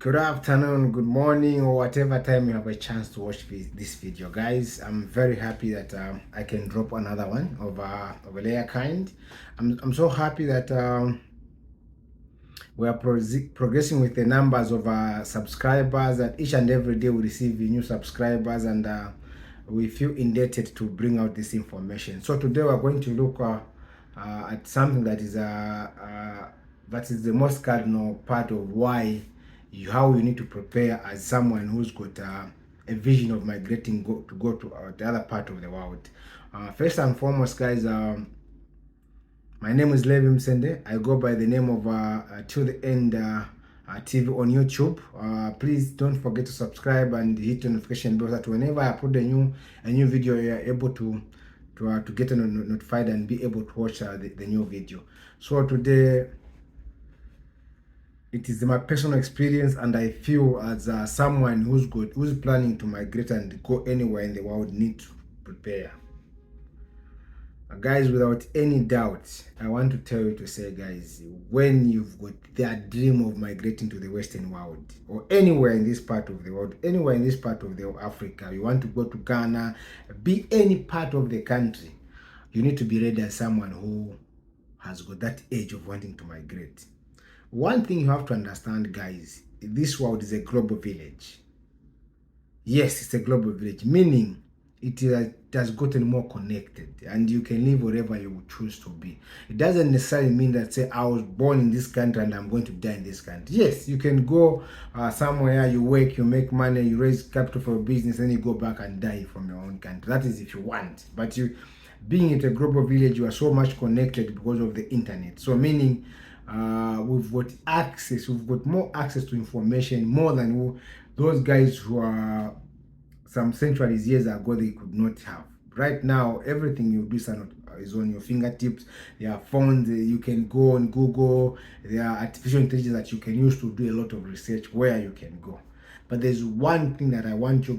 Good afternoon, good morning, or whatever time you have a chance to watch this video, guys. I'm very happy that I can drop another one of a layer kind. I'm so happy that we are progressing with the numbers of subscribers, that each and every day we receive new subscribers, and we feel indebted to bring out this information. So today we're going to look at something that is the most cardinal part of why how you need to prepare as someone who's got a vision of migrating to go to the other part of the world. First and foremost, guys, my name is Levi Msende. I go by the name of Till the End TV on YouTube. Please don't forget to subscribe and hit the notification bell so that whenever I upload a new video, you are able to get notified and be able to watch the new video. So today, it is my personal experience, and I feel as someone who's planning to migrate and go anywhere in the world need to prepare. Guys, without any doubt, I want to tell you to say, guys, when you've got that dream of migrating to the Western world or anywhere in this part of the world, anywhere in this part of Africa, you want to go to Ghana, be any part of the country, you need to be ready as someone who has got that age of wanting to migrate. One thing you have to understand, guys, this world is a global village. Yes, it's a global village, meaning it has gotten more connected, and you can live wherever you choose to be. It doesn't necessarily mean that, say, I was born in this country and I'm going to die in this country. Yes, you can go somewhere, you work, you make money, you raise capital for a business, and you go back and die from your own country. That is if you want. But being in a global village, you are so much connected because of the internet. So meaning we've got more access to information, more than those guys who are some centuries years ago they could not have. Right now, everything you do is on your fingertips. There are phones, you can go on Google, there are artificial intelligence that you can use to do a lot of research where you can go. But there's one thing that I want you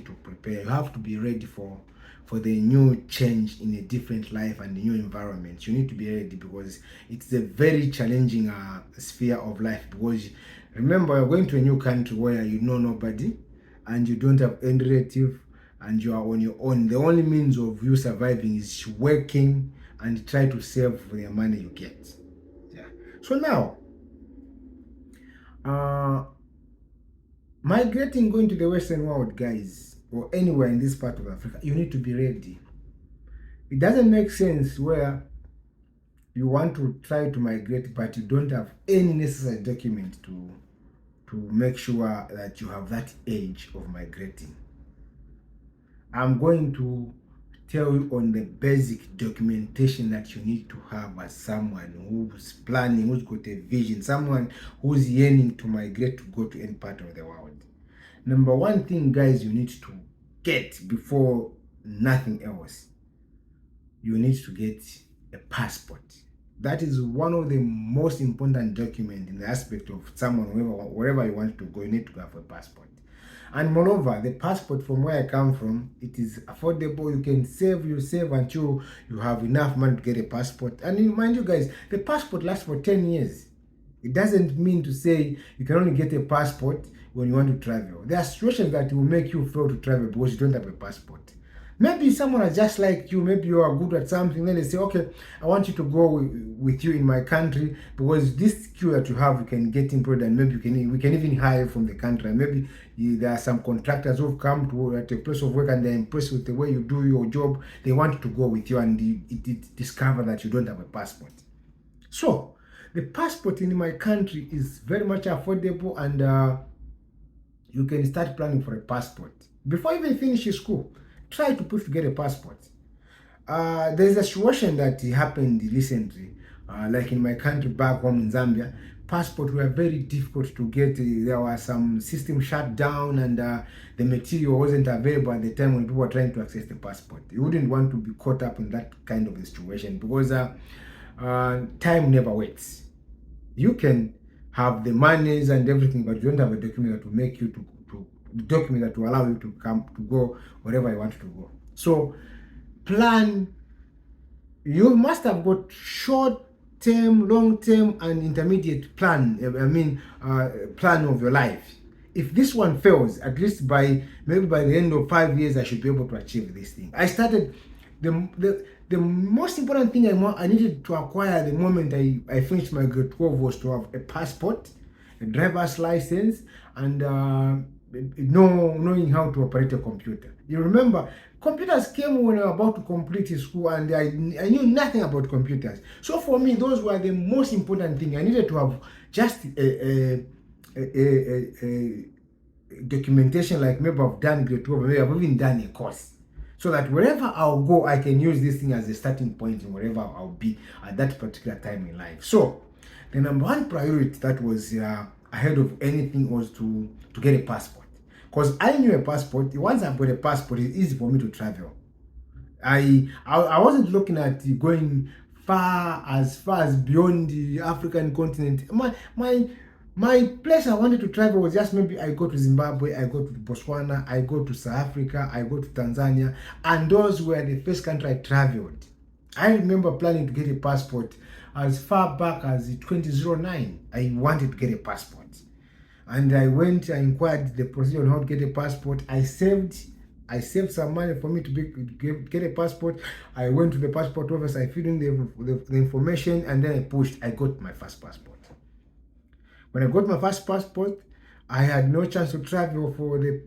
to prepare. You have to be ready for the new change in a different life and the new environment. You need to be ready because it's a very challenging sphere of life. Because remember, you're going to a new country where you know nobody and you don't have any relative and you are on your own. The only means of you surviving is working and try to save for the money you get. Yeah. So now, migrating, going to the Western world, guys, or anywhere in this part of Africa, you need to be ready. It doesn't make sense where you want to try to migrate but you don't have any necessary document to make sure that you have that age of migrating. I'm going to tell you on the basic documentation that you need to have as someone who's planning, who's got a vision, someone who's yearning to migrate to go to any part of the world. Number one thing, guys, you need to get before nothing else, you need to get a passport. That is one of the most important documents in the aspect of someone, wherever you want to go, you need to have a passport. And moreover, the passport, from where I come from, it is affordable. You can save until you have enough money to get a passport. And mind you, guys, the passport lasts for 10 years. It doesn't mean to say you can only get a passport when you want to travel. There are situations that will make you fail to travel because you don't have a passport. Maybe someone is just like you, maybe you are good at something, then they say, okay, I want you to go with you in my country because this skill that you have, you can get employed, and maybe we can even hire from the country. And maybe there are some contractors who've come to at a place of work and they're impressed with the way you do your job. They want to go with you, and it discover that you don't have a passport. So the passport in my country is very much affordable, and you can start planning for a passport before even finishing school. Try to push to get a passport. There's a situation that happened recently, like in my country back home in Zambia. Passports were very difficult to get. There was some system shut down, and the material wasn't available at the time when people were trying to access the passport. You wouldn't want to be caught up in that kind of a situation because time never waits. You can have the monies and everything, but you don't have a document that will make you the document that will allow you to go wherever you want to go. So plan. You must have got short term, long term, and intermediate plan. Plan of your life. If this one fails, at least maybe by the end of 5 years, I should be able to achieve this thing. I started the most important thing I needed to acquire the moment I finished my grade 12 was to have a passport, a driver's license, and knowing how to operate a computer. You remember, computers came when I was about to complete school, and I knew nothing about computers. So for me, those were the most important thing. I needed to have just a documentation, like maybe I've done grade 12, maybe I've even done a course, so that wherever I'll go, I can use this thing as a starting point in wherever I'll be at that particular time in life. So the number one priority that was ahead of anything was to get a passport, because I knew a passport. Once I've got a passport, it's easy for me to travel. I wasn't looking at going far as beyond the African continent. My place I wanted to travel was just maybe I go to Zimbabwe, I go to Botswana, I go to South Africa, I go to Tanzania, and those were the first country I traveled. I remember planning to get a passport as far back as 2009. I wanted to get a passport, and I inquired the procedure on how to get a passport. I saved some money for me to get a passport. I went to the passport office, I filled in the information, and then I got my first passport. When I got my first passport, I had no chance to travel for the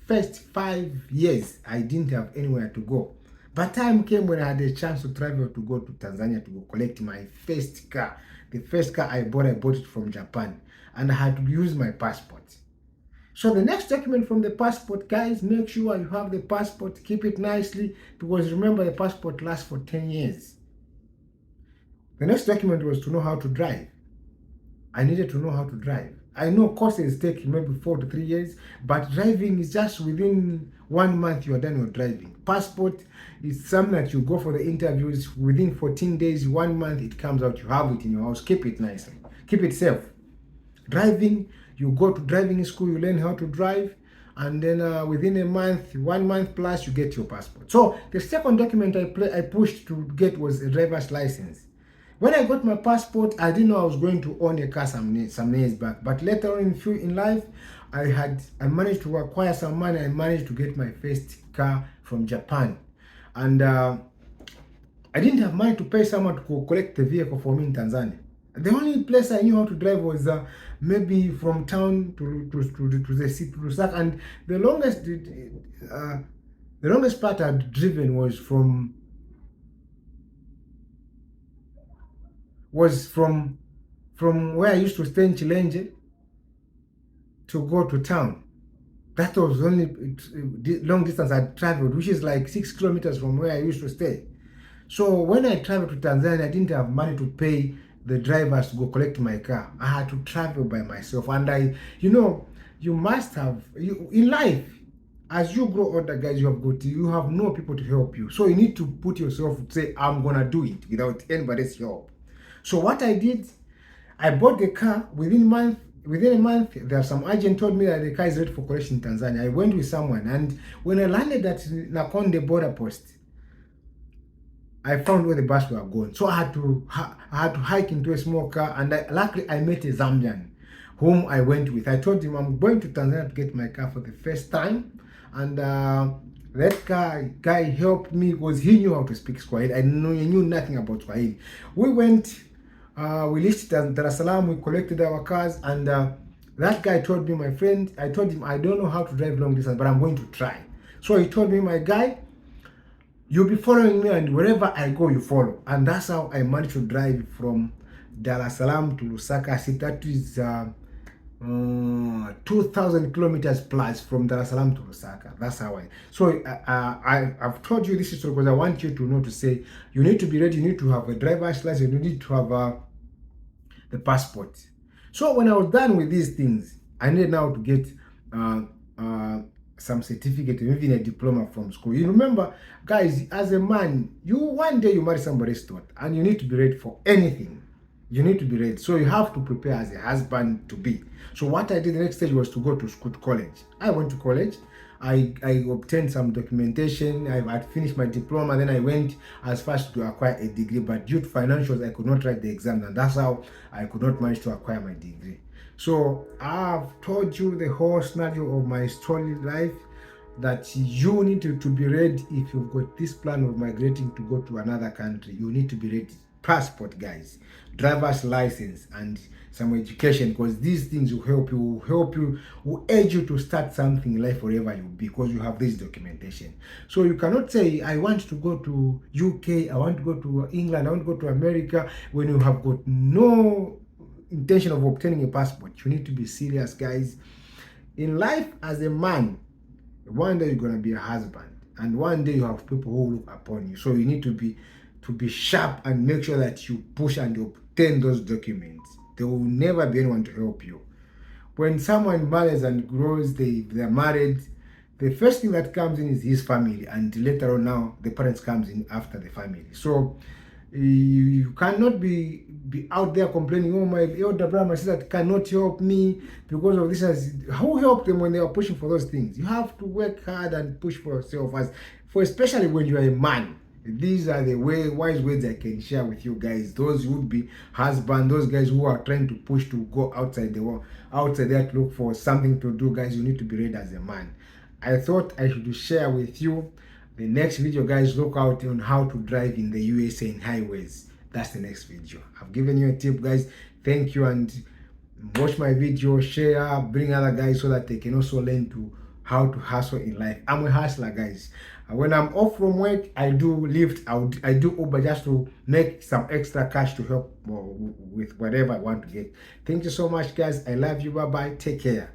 first 5 years. I didn't have anywhere to go. But time came when I had a chance to travel, to go to Tanzania to go collect my first car. The first car I bought it from Japan, and I had to use my passport. So the next document from the passport, guys, make sure you have the passport, keep it nicely, because remember, the passport lasts for 10 years. The next document was to know how to drive. I needed to know how to drive. I know courses take maybe 4 to 3 years, but driving is just within 1 month you are done with driving. Passport is something that you go for the interviews within 14 days, 1 month, it comes out, you have it in your house. Keep it nicely, keep it safe. Driving, you go to driving school, you learn how to drive, and then within a month, 1 month plus, you get your passport. So the second document I pushed to get was a driver's license. When I got my passport, I didn't know I was going to own a car some years back. But later on in life, I managed to acquire some money. I managed to get my first car from Japan. And I didn't have money to pay someone to collect the vehicle for me in Tanzania. The only place I knew how to drive was maybe from town to the city, to Lusaka. And the longest part I'd driven was from where I used to stay in Chilenje to go to town. That was the only long distance I traveled, which is like 6 kilometers from where I used to stay. So when I traveled to Tanzania, I didn't have money to pay the drivers to go collect my car. I had to travel by myself. And you must have, in life, as you grow older, guys, you have no people to help you. So you need to put yourself, say, I'm gonna do it without anybody's help. So what I did, I bought the car. Within a month, some agent told me that the car is ready for collection in Tanzania. I went with someone, and when I landed at Nakonde border post, I found where the bus were going. So I had to hike into a small car, and luckily I met a Zambian whom I went with. I told him I'm going to Tanzania to get my car for the first time, and that guy helped me because he knew how to speak Swahili. I knew nothing about Swahili. We went. We reached Dar es Salaam, we collected our cars, and that guy told me, my friend, I told him I don't know how to drive long distance, but I'm going to try. So he told me, my guy, you'll be following me, and wherever I go, you follow. And that's how I managed to drive from Dar es Salaam to Lusaka. See, that is 2,000 kilometers plus from Dar es Salaam to Lusaka. That's how I've told you this is because I want you to know, to say you need to be ready. You need to have a driver's license. You need to have the passport. So when I was done with these things, I needed now to get some certificate, even a diploma from school. You remember, guys, as a man, one day you marry somebody's daughter, and you need to be ready for anything. You need to be ready. So you have to prepare as a husband to be. So what I did, the next stage was to go to school, to college. I went to college, I obtained some documentation. I had finished my diploma, then I went as fast to acquire a degree, but due to financials I could not write the exam, and that's how I could not manage to acquire my degree. So I've told you the whole scenario of my story life, that you need to be ready. If you've got this plan of migrating to go to another country, you need to be ready. Passport, guys, driver's license, and some education, because these things will aid you to start something in life wherever you be, because you have this documentation. So you cannot say, I want to go to UK, I want to go to England, I want to go to America, when you have got no intention of obtaining a passport. You need to be serious, guys. In life, as a man, one day you're gonna be a husband, and one day you have people who look upon you. So you need to be sharp and make sure that you push and obtain those documents. There will never be anyone to help you. When someone marries and grows, they're married, the first thing that comes in is his family, and later on now the parents comes in after the family. So you cannot be out there complaining, oh, my elder brother, my sister cannot help me because of this. Who helped them when they are pushing for those things? You have to work hard and push for yourself, especially when you are a man. These are the wise words I can share with you guys. Those would be husbands, those guys who are trying to push to go outside the world, outside there to look for something to do. Guys, you need to be ready as a man. I thought I should share with you. The next video, guys, look out on how to drive in the USA in highways. That's the next video. I've given you a tip, guys. Thank you, and watch my video, share, bring other guys so that they can also learn to how to hustle in life. I'm a hustler, guys. And when I'm off from work, I do Lyft, I do Uber, just to make some extra cash to help with whatever I want to get. Thank you so much, guys. I love you. Bye bye. Take care.